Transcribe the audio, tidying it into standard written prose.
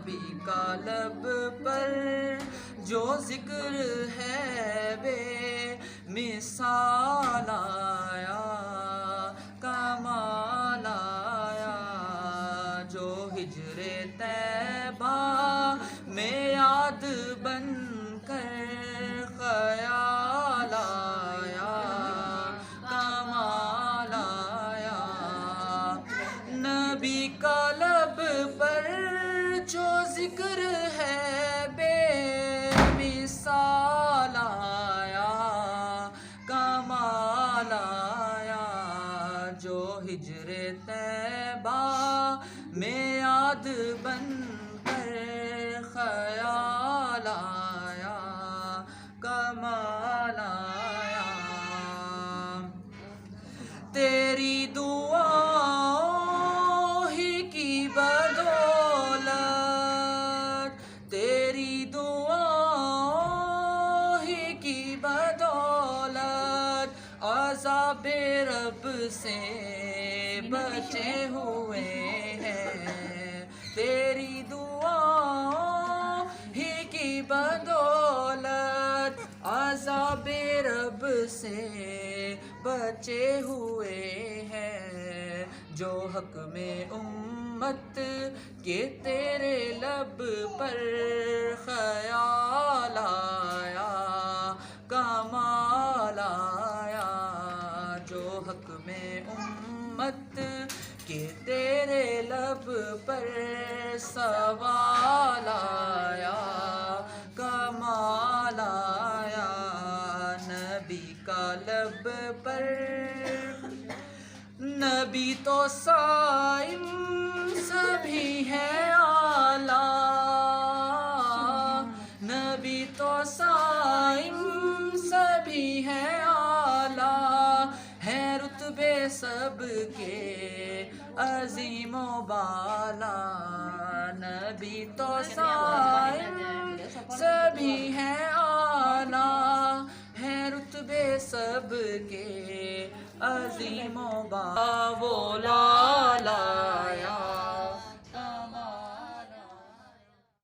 نبی کا لب پر جو ذکر ہے بے مثال آیا، کمال آیا، جو ہجر طیبہ میں یاد بن کر خیال آیا، کمال آیا، نبی کا لب پر جو ذکر ہے بے مثال آیا، کمال آیا، جو ہجر طیبہ میں یاد بن کر خیال آیا، کمال آیا، تیری دعاؤں ہی کی بدولت، تیری دعاؤں ہی کی بدولت عذاب رب سے بچے ہوئے ہیں، تیری دعاؤں ہی کی بدولت عذاب رب سے بچے ہوئے ہیں، جو حق میں امت کے تیرے لب پر خیال آیا، کمال آیا، جو حق میں امت کے تیرے لب پر سوال آیا، کمال آیا، نبی کا لب پر، نبی تو صائم سبھی ہے اعلیٰ، نبی تو صائم سبھی ہے اعلیٰ، ہے رتبے سب کے عظیم و بالا، نبی تو صائم سبھی ہے اعلیٰ، ہے رتبے سب کے عظیم و بالا، وہ لالا